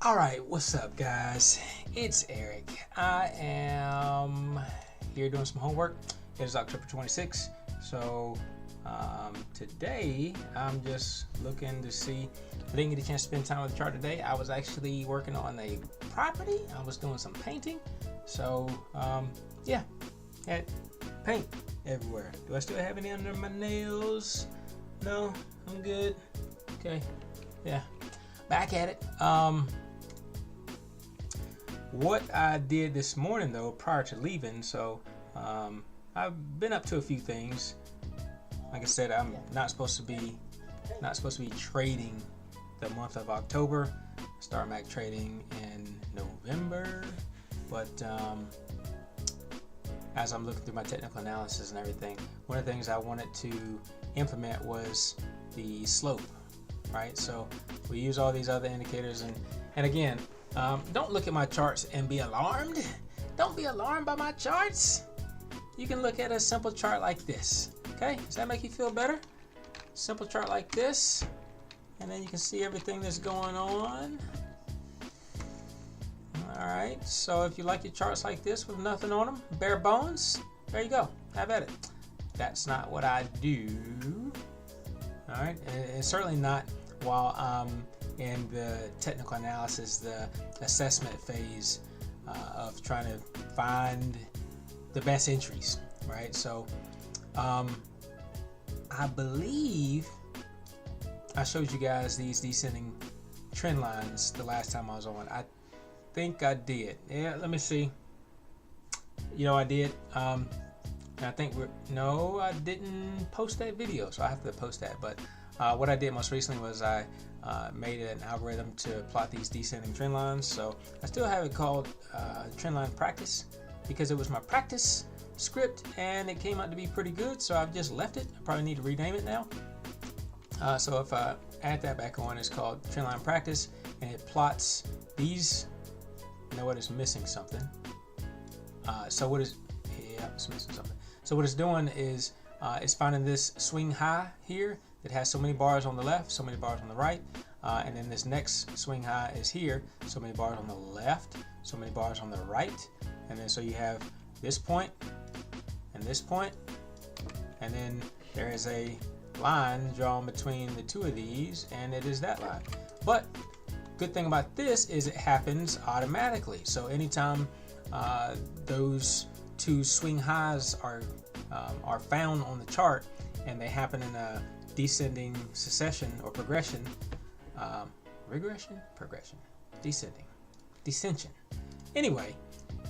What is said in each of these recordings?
Alright, what's up guys? It's Eric. I am here doing some homework. It is October 26th. So today I'm just looking to see. I didn't get a chance to spend time with the chart today. I was actually working on a property. I was doing some painting. So yeah, had paint everywhere. Do I still have any under my nails? No, I'm good. Okay, yeah, back at it. What I did this morning though, prior to leaving, so I've been up to a few things. Like I said, I'm not supposed to be trading the month of October. Start back trading in November, but as I'm looking through my technical analysis and everything, one of the things I wanted to implement was the slope, right? So we use all these other indicators, and again, don't look at my charts and be alarmed. Don't be alarmed by my charts. You can look at a simple chart like this. Okay, does that make you feel better? Simple chart like this, and then you can see everything that's going on. All right, so if you like your charts like this with nothing on them, bare bones, there you go, have at it. That's not what I do. All right, it's certainly not while I'm in the technical analysis, the assessment phase of trying to find the best entries, right? So I believe I showed you guys these descending trend lines the last time I was on. I think I did. Yeah, let me see. You know, I did. I think no, I didn't post that video, so I have to post that. But what I did most recently was I made an algorithm to plot these descending trend lines. So I still have it called trendline practice because it was my practice script and it came out to be pretty good. So I've just left it. I probably need to rename it now. So if I add that back on, it's called trendline practice, and it plots these. You know what? It's missing something. So it's missing something. So what it's doing is it's finding this swing high here that has so many bars on the left, so many bars on the right, and then this next swing high is here, so many bars on the left, so many bars on the right, and then so you have this point and this point, and then there is a line drawn between the two of these, and it is that line. But good thing about this is it happens automatically. So anytime those two swing highs are found on the chart and they happen in a descending succession or progression, descension. Anyway,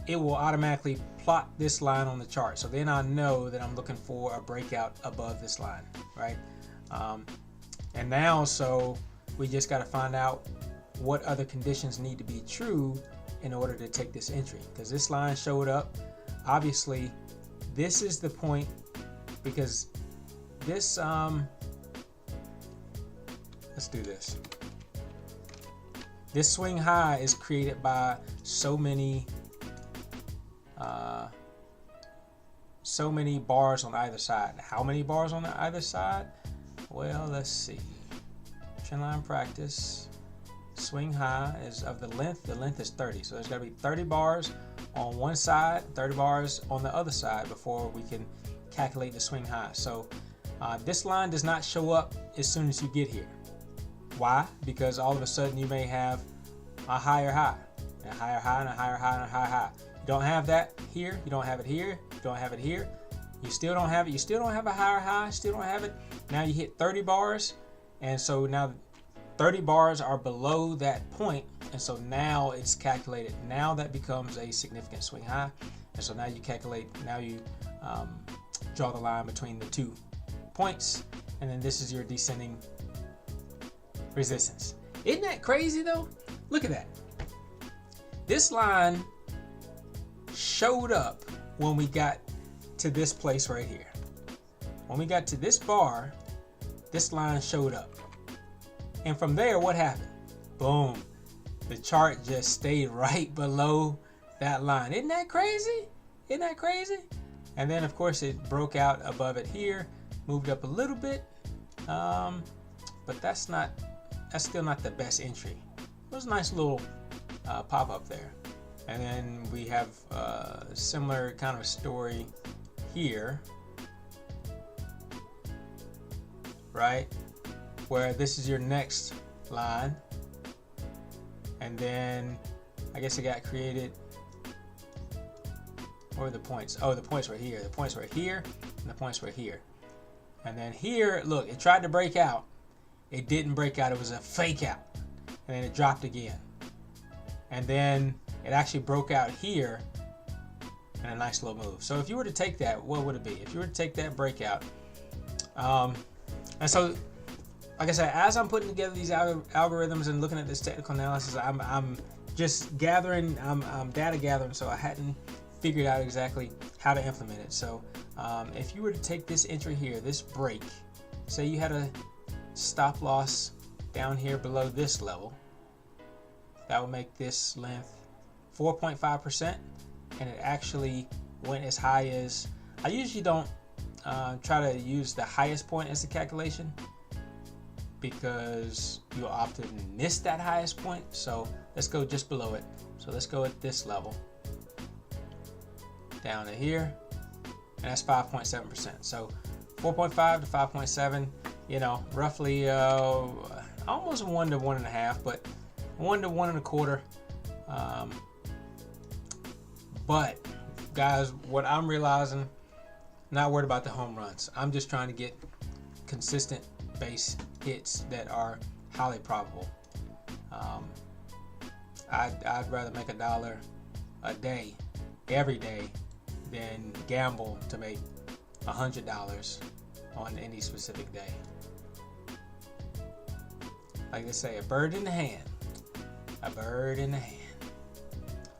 it will automatically plot this line on the chart. So then I know that I'm looking for a breakout above this line, right? And now, so we just got to find out what other conditions need to be true in order to take this entry, because this line showed up. Obviously, this is the point, because this let's do this. This swing high is created by so many bars on either side. How many bars on either side? Well, let's see. Trendline practice. Swing high is of the length. The length is 30. So there's got to be 30 bars on one side, 30 bars on the other side before we can calculate the swing high. So this line does not show up as soon as you get here. Why? Because all of a sudden you may have a higher high, and a higher high, and a higher high, and a higher high. You don't have that here. You don't have it here. You don't have it here. You still don't have it. You still don't have a higher high. Still don't have it. Now you hit 30 bars, and so now 30 bars are below that point, and so now it's calculated. Now that becomes a significant swing high, and so now you calculate. Now you draw the line between the 2 points, and then this is your descending resistance. Isn't that crazy though? Look at that. This line showed up when we got to this place right here. When we got to this bar, this line showed up. And from there, what happened? Boom. The chart just stayed right below that line. Isn't that crazy? Isn't that crazy? And then of course it broke out above it here, moved up a little bit, but that's still not the best entry. It was a nice little pop up there. And then we have a similar kind of story here, right? Where this is your next line. And then I guess it got created. Or the points. Oh, the points were here. The points were here, and the points were here. And then here, look, it tried to break out. It didn't break out. It was a fake out. And then it dropped again. And then it actually broke out here in a nice little move. So if you were to take that, what would it be? If you were to take that breakout, and so, like I said, as I'm putting together these algorithms and looking at this technical analysis, I'm just gathering, I'm data gathering, so I hadn't figured out exactly how to implement it. So if you were to take this entry here, this break, say you had a stop loss down here below this level, that would make this length 4.5%, and it actually went as high as, I usually don't try to use the highest point as the calculation because you'll often miss that highest point. So let's go just below it. So let's go at this level down to here, and that's 5.7%. So 4.5 to 5.7, you know, roughly almost 1 to 1.5, but 1 to 1.25. But guys, what I'm realizing, not worried about the home runs. I'm just trying to get consistent base hits that are highly probable. I'd rather make $1 a day, every day, than gamble to make $100 on any specific day. Like they say, a bird in the hand. A bird in the hand.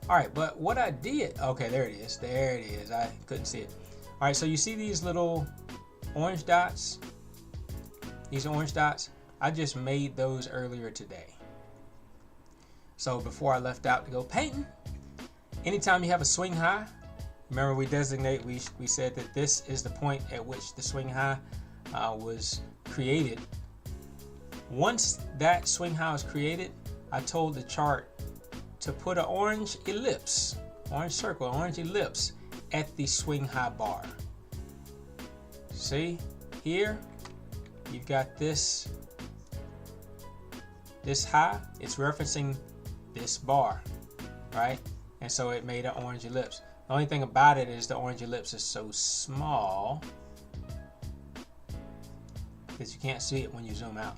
All right, but what I did, okay, there it is. There it is. I couldn't see it. All right, so you see these little orange dots? These orange dots? I just made those earlier today. So before I left out to go painting, anytime you have a swing high, remember we said that this is the point at which the swing high was created. Once that swing high was created, I told the chart to put an orange ellipse, orange circle, orange ellipse at the swing high bar. See here, you've got this high, it's referencing this bar, right? And so it made an orange ellipse. The only thing about it is the orange ellipse is so small that you can't see it when you zoom out.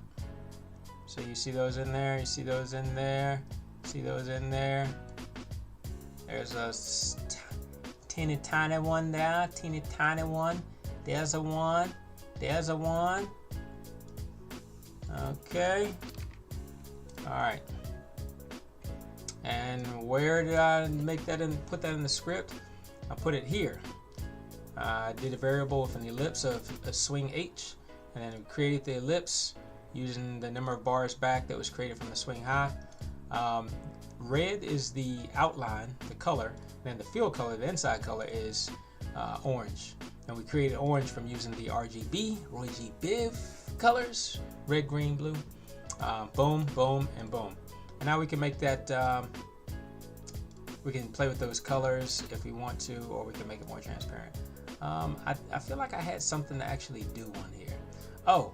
So you see those in there, you see those in there, see those in there. There's a teeny tiny one there, teeny tiny one. There's a one, there's a one. Okay. All right. And where did I make that in? Put that in the script? I put it here. I did a variable with an ellipse of a swing H, and then created the ellipse using the number of bars back that was created from the swing high. Red is the outline, the color, and then the field color, the inside color is orange. And we created orange from using the RGB, Roy G. Biv colors, red, green, blue. Boom, boom, and boom. And now we can make that, we can play with those colors if we want to, or we can make it more transparent. I feel like I had something to actually do on here. Oh,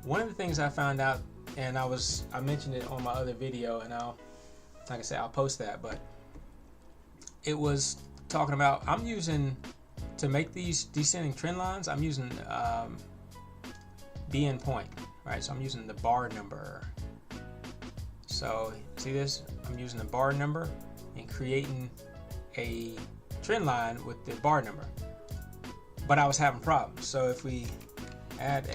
one of the things I found out, and I mentioned it on my other video, and like I said, I'll post that, but it was talking about, I'm using, to make these descending trend lines, I'm using BN point, right? So I'm using the bar number. So see this? I'm using the bar number and creating a trend line with the bar number. But I was having problems. So if we add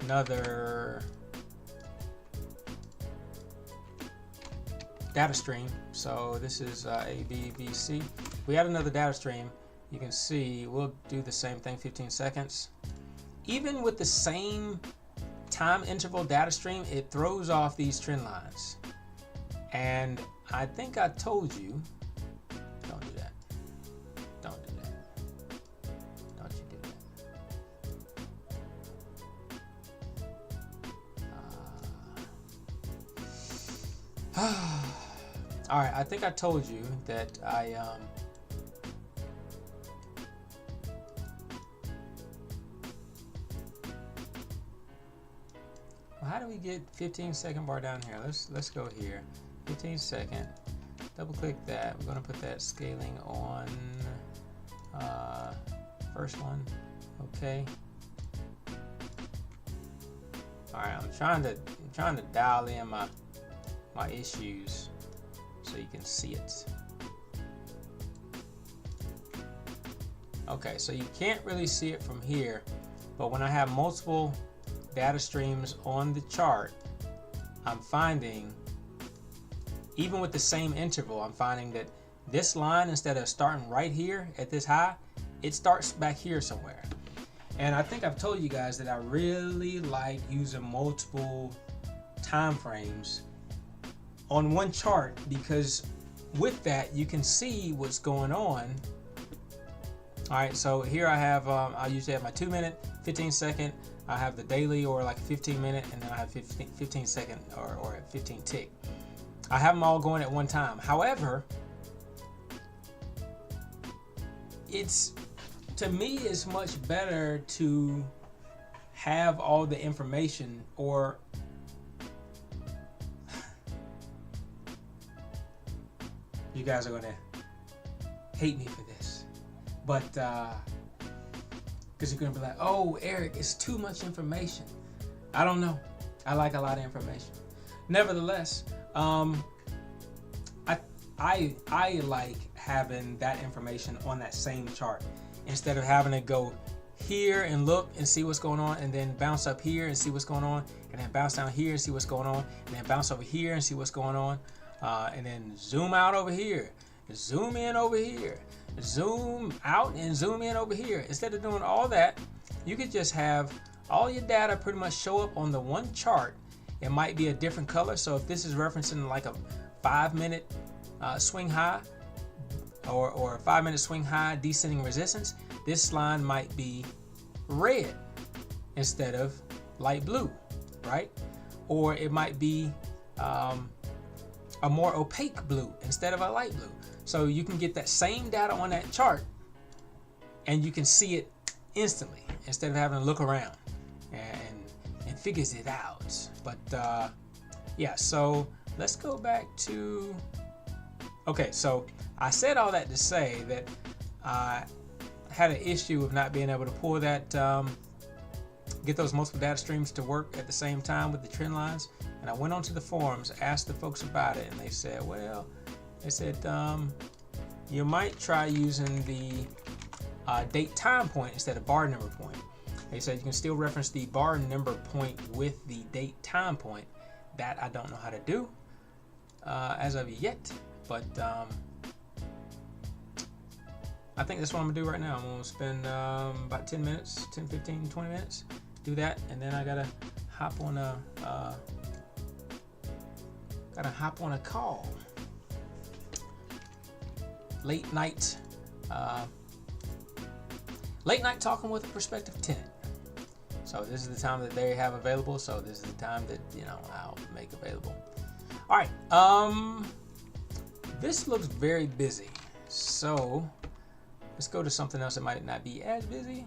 another data stream, so this is A, B, B, C. If we add another data stream, you can see we'll do the same thing, 15 seconds. Even with the same time interval data stream, it throws off these trend lines. And I think I told you, don't do that. Don't do that. Don't you do that. All right, I think I told you that well, how do we get 15-second bar down here? Let's go here. 15-second. Double click that. We're gonna put that scaling on first one. Okay. All right, I'm trying to dial in my issues so you can see it. Okay, so you can't really see it from here, but when I have multiple data streams on the chart, I'm finding, even with the same interval, I'm finding that this line, instead of starting right here at this high, it starts back here somewhere. And I think I've told you guys that I really like using multiple time frames on one chart, because with that you can see what's going on. All right, so here I have I usually have my 2-minute, 15-second, I have the daily or like 15-minute, and then I have 15-second or 15 tick. I have them all going at one time. However, to me it's much better to have all the information, or you guys are gonna hate me for this, but because you're gonna be like, oh Eric, it's too much information. I don't know, I like a lot of information. Nevertheless, I like having that information on that same chart, instead of having to go here and look and see what's going on, and then bounce up here and see what's going on, and then bounce down here and see what's going on, and then bounce over here and see what's going on, and then zoom out over here, zoom in over here, zoom out and zoom in over here. Instead of doing all that, you could just have all your data pretty much show up on the one chart. It might be a different color, so if this is referencing like a 5-minute swing high, or a 5-minute swing high descending resistance, this line might be red instead of light blue, right? Or it might be a more opaque blue instead of a light blue. So you can get that same data on that chart and you can see it instantly instead of having to look around and figures it out. But yeah, so let's go back to, okay, so I said all that to say that I had an issue of not being able to pull that, get those multiple data streams to work at the same time with the trend lines. And I went onto the forums, asked the folks about it, and they said, well, you might try using the date time point instead of bar number point. They said you can still reference the bar number point with the date time point. That I don't know how to do as of yet, but I think that's what I'm gonna do right now. I'm gonna spend about 10 minutes, 10, 15, 20 minutes, do that, and then I gotta hop on a call. Late night talking with a prospective tenant. So this is the time that they have available. So this is the time that, you know, I'll make available. All right. This looks very busy. So let's go to something else that might not be as busy.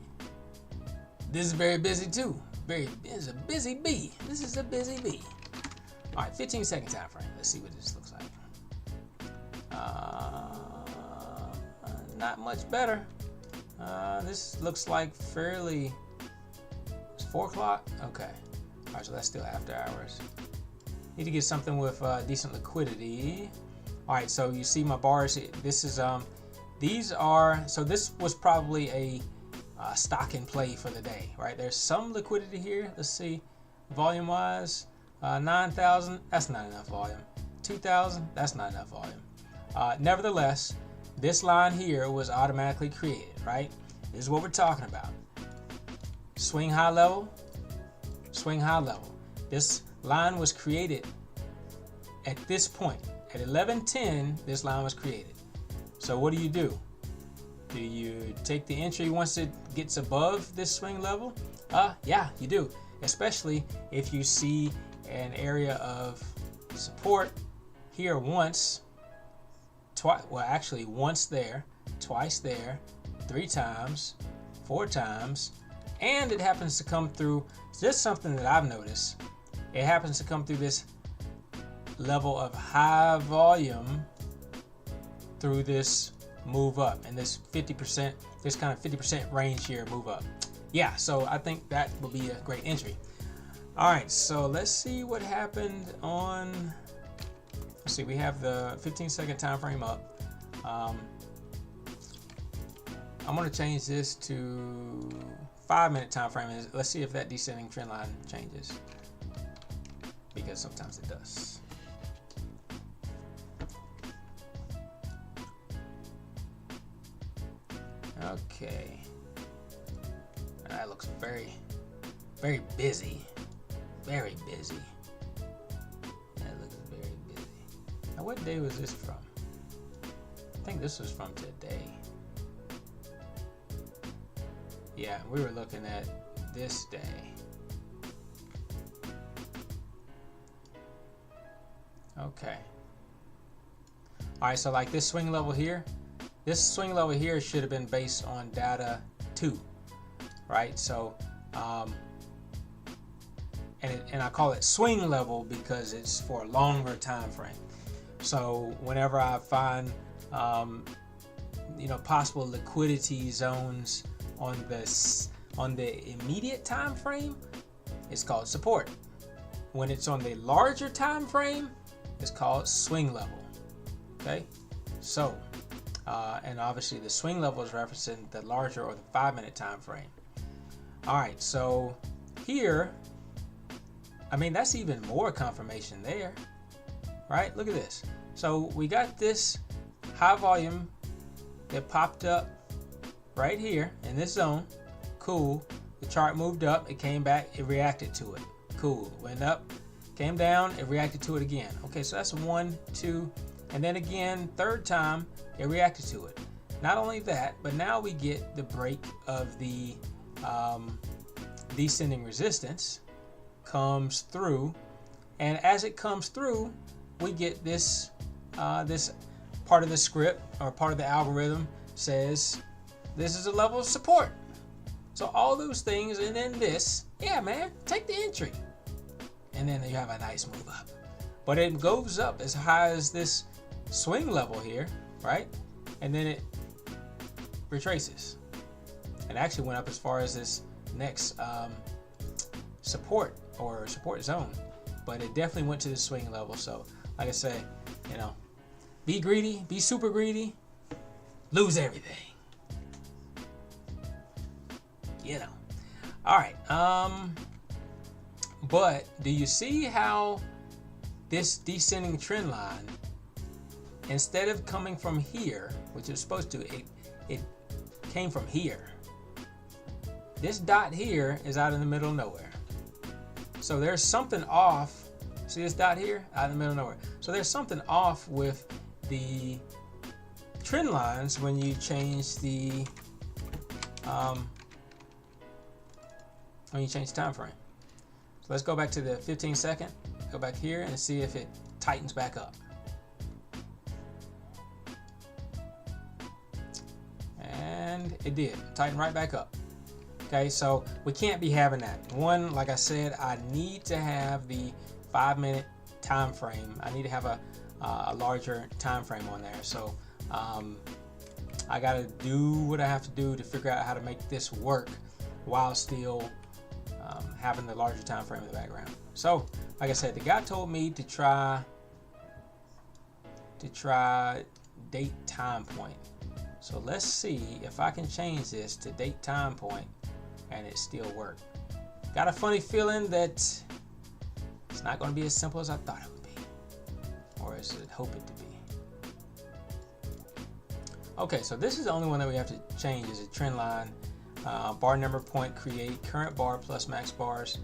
This is very busy too. This is a busy bee. This is a busy bee. All right, 15-second time frame. Let's see what this looks like. Not much better. This looks like fairly. It's 4 o'clock. Okay. All right, so that's still after hours. Need to get something with decent liquidity. All right, so you see my bars. This is these are, so this was probably a stock in play for the day, right? There's some liquidity here. Let's see, volume wise, 9,000. That's not enough volume. 2,000. That's not enough volume. Nevertheless, this line here was automatically created, right? This is what we're talking about. Swing high level, swing high level. This line was created at this point. At 11:10, this line was created. So what do? Do you take the entry once it gets above this swing level? Yeah, you do. Especially if you see an area of support here once, twice, well actually once there, twice there, 3 times, 4 times, and it happens to come through, just something that I've noticed, it happens to come through this level of high volume through this move up and this 50%, this kind of 50% range here move up. Yeah, so I think that will be a great entry. All right, so let's see what happened on, let's see, we have the 15-second time frame up. I'm going to change this to 5-minute time frame. Let's see if that descending trend line changes, because sometimes it does. Okay, that looks very, very busy. Very busy. That looks very busy. Now, what day was this from? I think this was from today. Yeah, we were looking at this day. Okay. All right, so like this swing level here, should have been based on data 2, right? So, and I call it swing level because it's for a longer time frame. So whenever I find, possible liquidity zones on the immediate time frame, it's called support. When it's on the larger time frame, it's called swing level. Okay, so and obviously the swing level is referencing the larger or the 5-minute time frame. All right, so here, I mean, that's even more confirmation there, right? Look at this. So we got this high volume that popped up right here in this zone. Cool. The chart moved up, it came back, it reacted to it. Cool. Went up, came down, it reacted to it again. Okay, so that's 1, 2, and then again, third time, it reacted to it. Not only that, but now we get the break of the descending resistance comes through, and as it comes through, we get this this part of the script or part of the algorithm says this is a level of support. So all those things, and then this, yeah man, take the entry, and then you have a nice move up. But it goes up as high as this swing level here, right? And then it retraces, and actually went up as far as this next support or support zone, but it definitely went to the swing level. So like I say, be greedy, be super greedy, lose everything, all right. But do you see how this descending trend line, instead of coming from here, which it's supposed to, it came from here. This dot here is out in the middle of nowhere. So there's something off. See this dot here? Out in the middle of nowhere. So there's something off with the trend lines when you change the time frame. So let's go back to the 15-second. Go back here and see if it tightens back up. And it did. Tighten right back up. Okay, so we can't be having that. One, like I said, I need to have the 5-minute time frame. I need to have a larger time frame on there. So I got to do what I have to do to figure out how to make this work while still having the larger time frame in the background. So, like I said, the guy told me to try date time point. So let's see if I can change this to date time point and it still work. Got a funny feeling that it's not going to be as simple as I thought it would be, or as I hope it to be. Okay, so this is the only one that we have to change, is a trend line. Bar number point, create current bar plus max bars,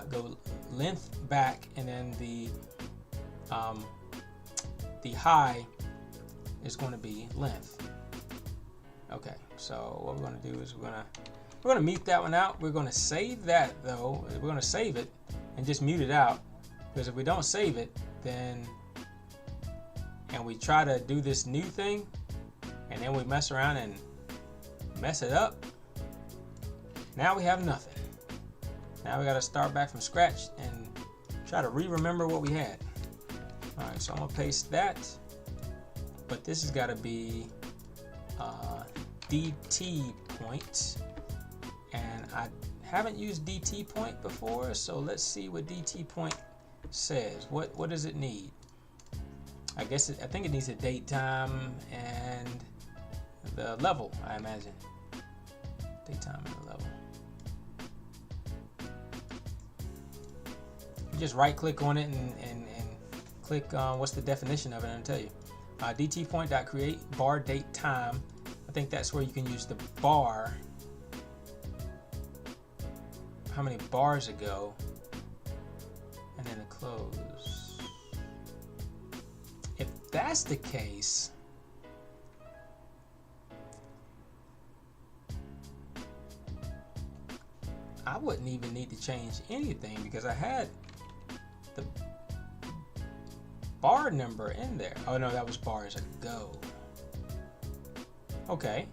go length back, and then the high is going to be length. Okay, so what we're going to do is we're going to mute that one out. We're going to save that though. We're going to save it and just mute it out, because if we don't save it, then and we try to do this new thing, and then we mess around and mess it up, now we have nothing. Now we got to start back from scratch and try to remember what we had. All right, so I'm gonna paste that, but this has got to be DT point, and I haven't used DT point before, so let's see what DT point says. What does it need? I think it needs a date, time, and the level, I imagine. Date, time, and the level. You just right click on it and click what's the definition of it, and I'll tell you. DT point.create bar date time. I think that's where you can use the bar. How many bars ago, and then the close. If that's the case, I wouldn't even need to change anything because I had the bar number in there. Oh no, that was bars ago. Okay,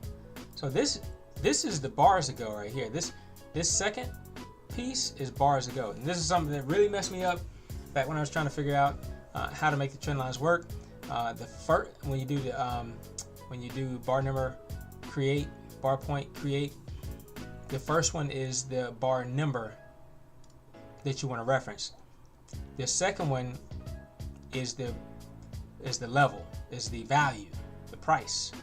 so this is the bars ago right here. This second piece is bars ago, and this is something that really messed me up back when I was trying to figure out how to make the trend lines work. The first, when you do bar number create, bar point create, the first one is the bar number that you want to reference. The second one is the level, is the value, the price.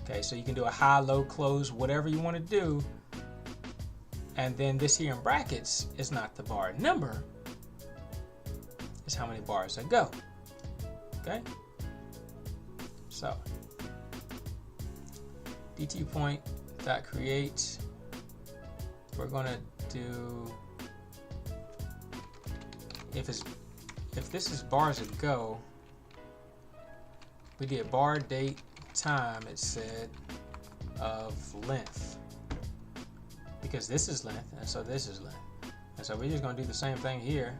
Okay, so you can do a high, low, close, whatever you want to do. And then this here in brackets is not the bar number, it's how many bars ago. Okay, so DT point dot create, we're gonna do, if this is bars ago, we did bar date time, it said, of length, because this is length and so this is length, and so we're just going to do the same thing here,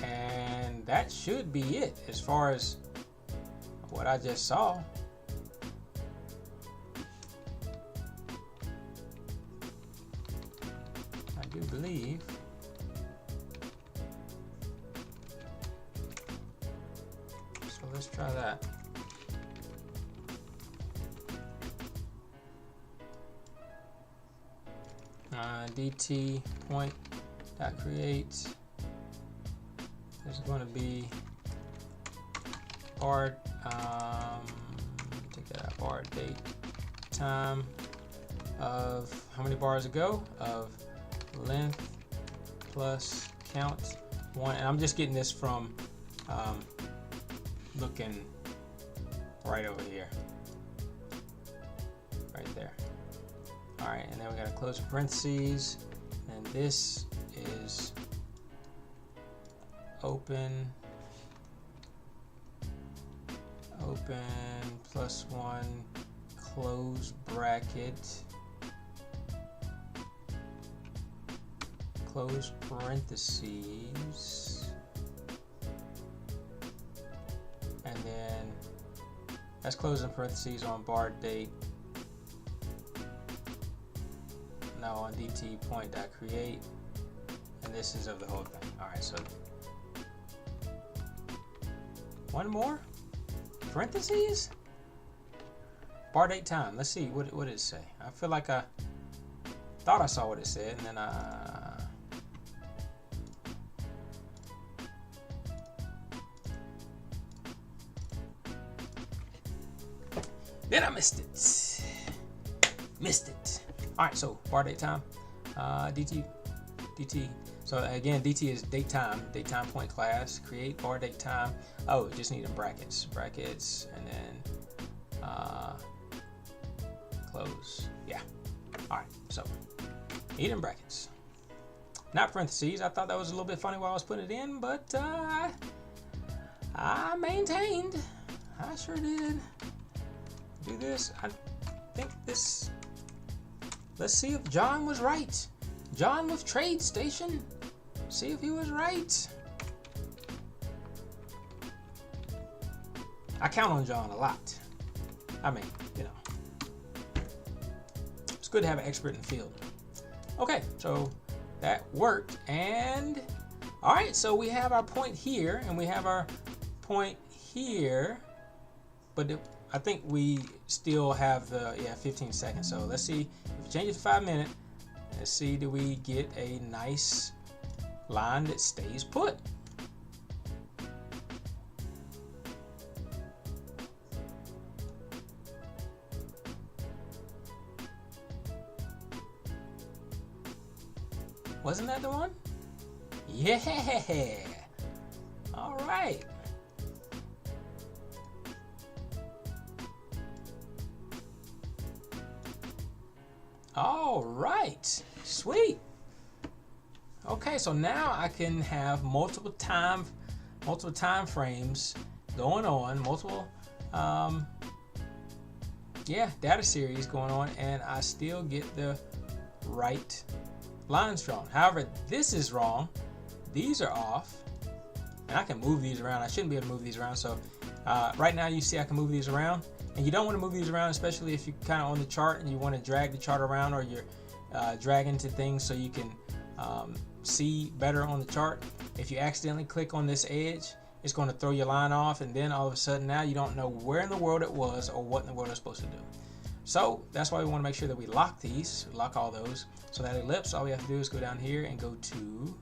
and that should be it as far as what I just saw. I do believe. So let's try that. DT point dot create is going to be bar take that out, bar date time of how many bars ago, of length plus count 1, and I'm just getting this from looking right over here, right there. All right, and then we got to close parentheses, and this is open plus 1 close bracket, close parentheses, and then that's closing parentheses on bar date. Now on DT point dot create, and this is of the whole thing. All right, so one more parentheses, bar date time. Let's see what did it say. I feel like I thought I saw what it said, and then I missed it. All right, so bar date time, DT. So again, DT is date time point class, create bar date time. Oh, just need in brackets, and then close. Yeah. All right, so need in brackets, not parentheses. I thought that was a little bit funny while I was putting it in, but I maintained. I sure did. Do this. I think this. Let's see if John was right. John with Trade Station. See if he was right. I count on John a lot. I mean, you know, it's good to have an expert in the field. Okay, so that worked. And all right, so we have our point here and we have our point here, but I think we still have the 15 seconds. So let's see if we change it to 5 minutes. Let's see, do we get a nice line that stays put? Wasn't that the one? Yeah. All right. All right. Sweet. Okay, so now I can have multiple time frames going on, multiple data series going on, and I still get the right lines drawn. However, this is wrong. These are off, and I can move these around. I shouldn't be able to move these around. So right now you see I can move these around, and you don't want to move these around, especially if you're kind of on the chart and you want to drag the chart around, or you're dragging to things so you can see better on the chart. If you accidentally click on this edge, it's going to throw your line off, and then all of a sudden now you don't know where in the world it was or what in the world it's supposed to do. So that's why we want to make sure that we lock these, lock all those. So that ellipse, all we have to do is go down here and go to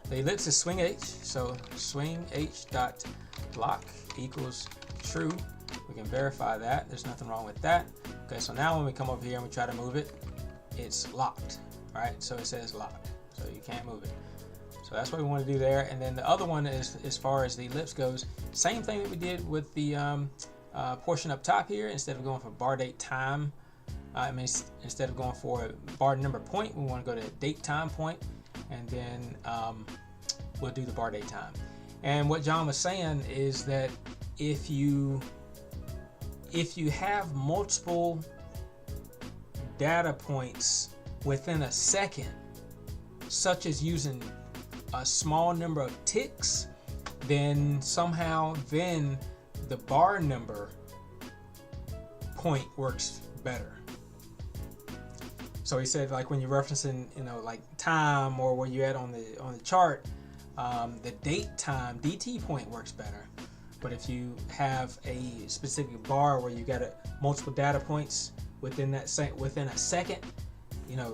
the ellipse is swing H. So swing H dot lock equals true. We can verify that. There's nothing wrong with that. Okay, so now when we come over here and we try to move it, it's locked, right? So it says locked, so you can't move it. So that's what we want to do there. And then the other one is, as far as the ellipse goes, same thing that we did with the portion up top here. Instead of going for bar date time, instead of going for bar number point, we want to go to date time point, and then we'll do the bar date time. And what John was saying is that if you have multiple data points within a second, such as using a small number of ticks, then somehow the bar number point works better. So he said, like when you're referencing, like time, or where you're at on the chart, the date time DT point works better. But if you have a specific bar where you got multiple data points within a second,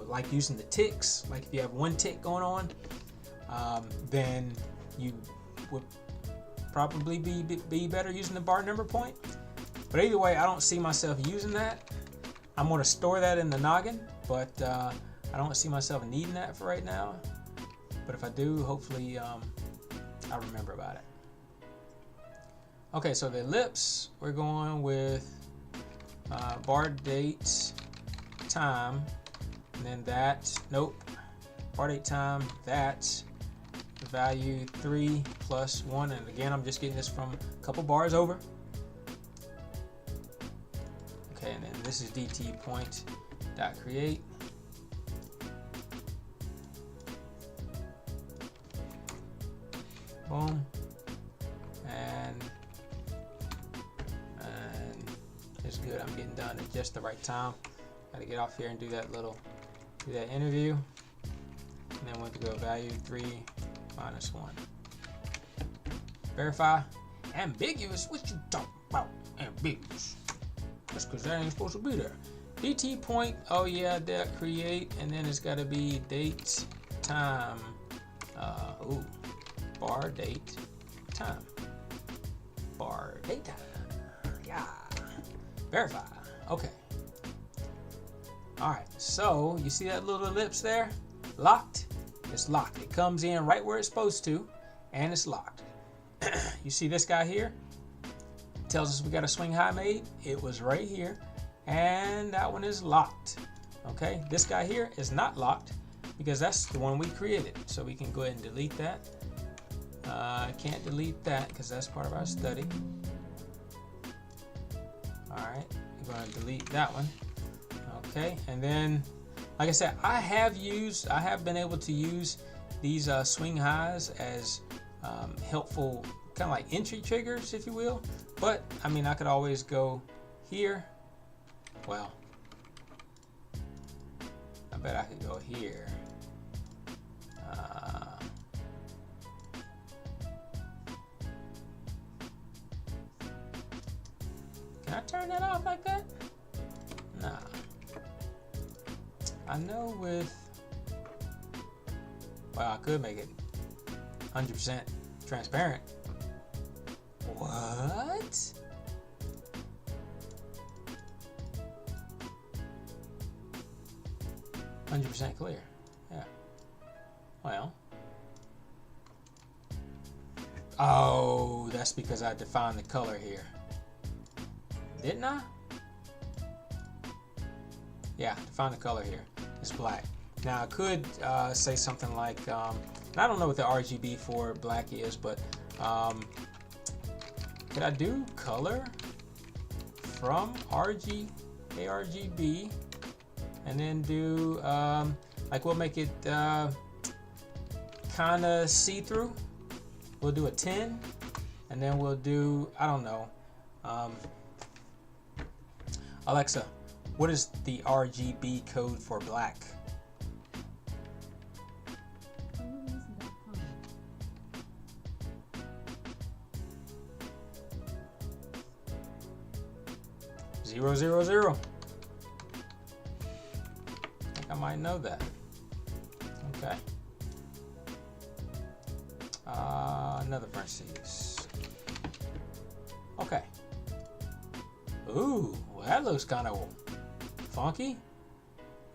like using the ticks, like if you have one tick going on, then you would probably be better using the bar number point. But either way, I don't see myself using that. I'm going to store that in the noggin, but I don't see myself needing that for right now. But if I do, hopefully I'll remember about it. Okay, so the ellipse, we're going with bar date time, and then that, bar date time, that, the value 3 plus 1, and again, I'm just getting this from a couple bars over. Okay, and then this is DT point dot create. Boom. And it's good. I'm getting done at just the right time. Got to get off here and do that interview. And then we'll go value 3 minus 1. Verify. Ambiguous? What you talking about? Ambiguous. That's because that ain't supposed to be there. DT point, oh yeah, that create, and then it's got to be date time. Bar date time. Bar date time. Yeah. Verify. Okay. All right. So you see that little ellipse there? Locked. It's locked. It comes in right where it's supposed to, and it's locked. You see this guy here? Tells us we got a swing high made. It was right here, and that one is locked. Okay. This guy here is not locked because that's the one we created. So we can go ahead and delete that. Can't delete that because that's part of our study. Alright, I'm going to delete that one. Okay, and then, like I said, I have been able to use these swing highs as helpful kind of like entry triggers, if you will. But I mean, I could always go here. Well, I bet I could go here. Can I turn that off like that? Nah. I know with, well, I could make it 100% transparent. What? %100% clear. Yeah. Well. Oh, that's because I defined the color here. Didn't I? Yeah, define the color here. It's black. Now I could say something like, I don't know what the RGB for black is, but could I do color from ARGB and then do like we'll make it kind of see-through. We'll do a 10, and then we'll do, I don't know, Alexa, what is the RGB code for black? Zero, zero, zero. I think I might know that. Okay. Another parentheses. Okay. Ooh, well, that looks kind of funky.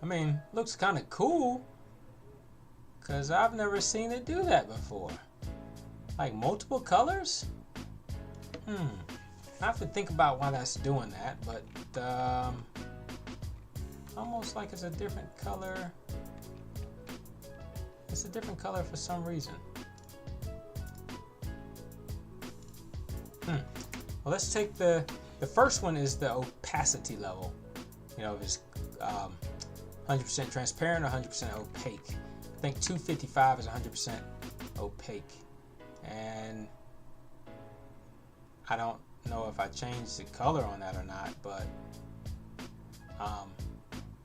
I mean, looks kind of cool, because I've never seen it do that before. Like multiple colors? I have to think about why that's doing that, but almost like it's a different color. It's a different color for some reason. Well, let's take the first one is the opacity level. You know, if it's 100% transparent or 100% opaque. I think 255 is 100% opaque. And I don't know if I changed the color on that or not, but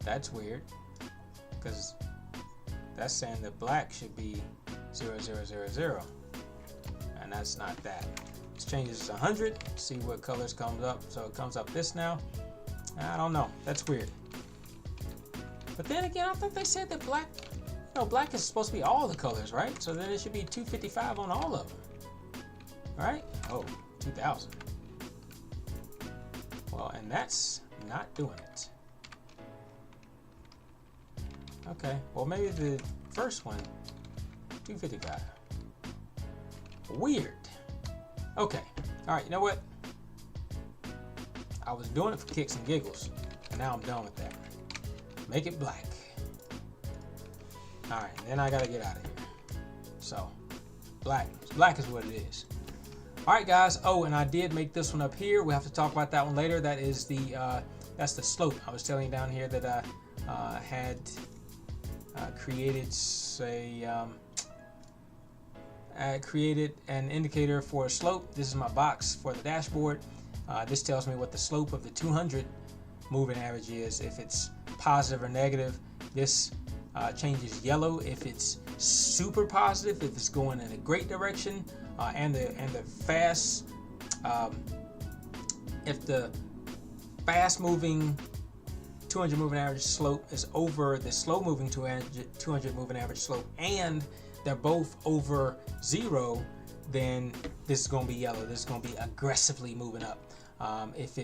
that's weird, because that's saying that black should be 0000, and that's not that. Let's change this to 100, see what colors comes up. So it comes up this now. I don't know, that's weird. But then again, I thought they said that black, you know, black is supposed to be all the colors, right? So then it should be 255 on all of them, right? Oh, 2000. Well, and that's not doing it. Okay, well maybe the first one, 255. Weird. Okay, all right, you know what? I was doing it for kicks and giggles, and now I'm done with that. Make it black. All right, then I gotta get out of here. So, black. Black is what it is. All right, guys. Oh, and I did make this one up here. We'll have to talk about that one later. That is the that's the slope. I was telling you down here that I had created created an indicator for a slope. This is my box for the dashboard. This tells me what the slope of the 200 moving average is. If it's positive or negative, this changes yellow. If it's super positive, if it's going in a great direction, and the fast, if the fast moving 200 moving average slope is over the slow moving 200 moving average slope, and they're both over 0, then this is going to be yellow. This is going to be aggressively moving up. If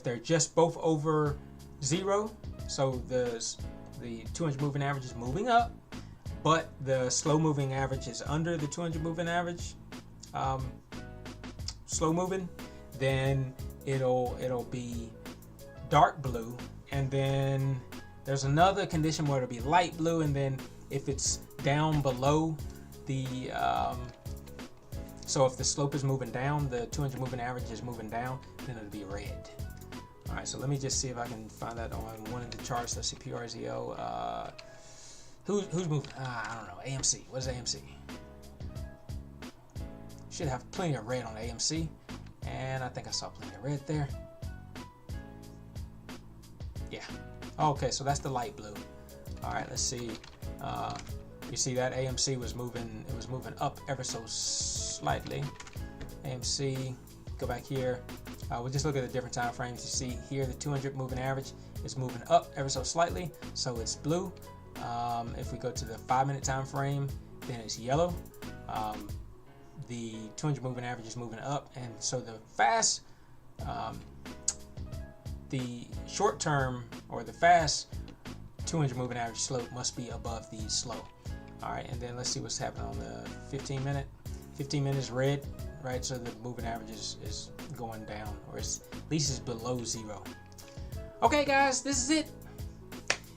they're just both over 0, so the 200 moving average is moving up, but the slow moving average is under the 200 moving average, slow moving, then it'll be dark blue. And then there's another condition where it'll be light blue, and then if it's down below the so if the slope is moving down, the 200 moving average is moving down, then it'll be red. All right, so let me just see if I can find that on one of the charts. Let's see, PRZO. Who's moving? I don't know. AMC. What is AMC? should have plenty of red on AMC, and I think I saw plenty of red there. Yeah. Okay, so that's the light blue. All right, let's see. You see that AMC was moving. It was moving up ever so slightly. AMC, go back here. We'll just look at the different time frames. You see here the 200 moving average is moving up ever so slightly, so it's blue. If we go to the 5-minute time frame, then it's yellow. The 200 moving average is moving up, and so the fast, the short term or the fast 200 moving average slope must be above the slow. All right, and then let's see what's happening on the 15-minute. 15 minutes red, right? So the moving average is going down, or at least it's below zero. Okay, guys, this is it.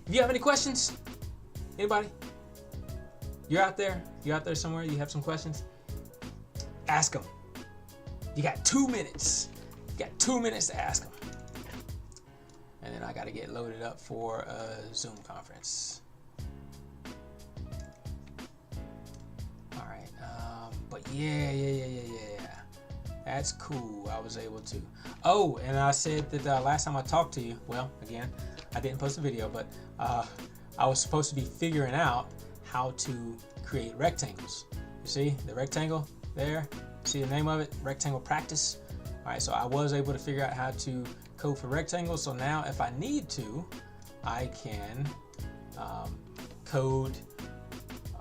If you have any questions, anybody, you're out there somewhere, you have some questions, ask them. You got 2 minutes. You got 2 minutes to ask them. And then I got to get loaded up for a Zoom conference. All right, but yeah. That's cool. I was able to. Oh, and I said that last time I talked to you, well, again, I didn't post a video, but I was supposed to be figuring out how to create rectangles. You see the rectangle there? See the name of it? Rectangle practice. All right, so I was able to figure out how to code for rectangles. So now if I need to, I can code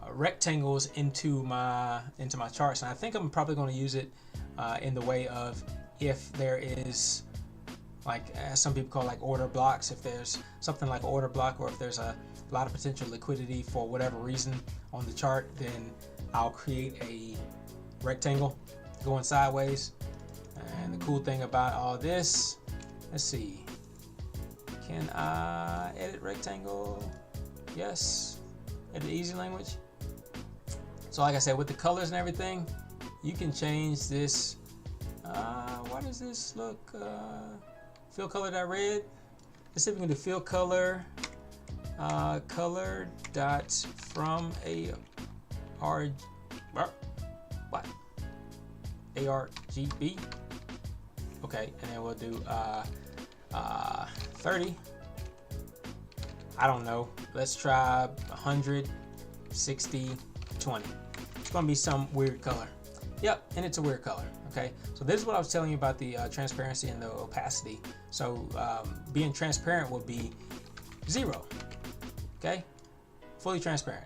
rectangles into my charts. And I think I'm probably going to use it in the way of, if there is, like, some people call like order blocks, if there's something like an order block, or if there's a lot of potential liquidity for whatever reason on the chart, then I'll create a rectangle going sideways. And the cool thing about all this, let's see, can I edit rectangle? Yes, edit easy language. So like I said, with the colors and everything, you can change this. Why does this look fill color that red? Let's see if we can do fill color color dot from ARGB. Okay, and then we'll do 30. I don't know. Let's try 100, 60, 20. It's gonna be some weird color. Yep, and it's a weird color. Okay, so this is what I was telling you about the transparency and the opacity. So being transparent would be 0. Okay, fully transparent.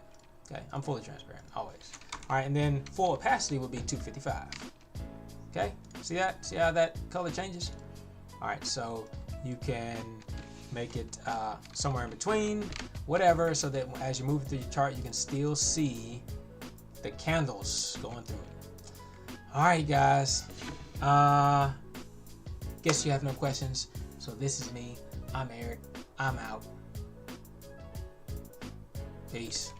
Okay, I'm fully transparent always. All right, and then full opacity would be 255. Okay, see that? See how that color changes? All right, so you can make it somewhere in between, whatever, so that as you move through your chart, you can still see the candles going through it. All right, guys. Guess you have no questions. So this is me. I'm Eric. I'm out. Peace.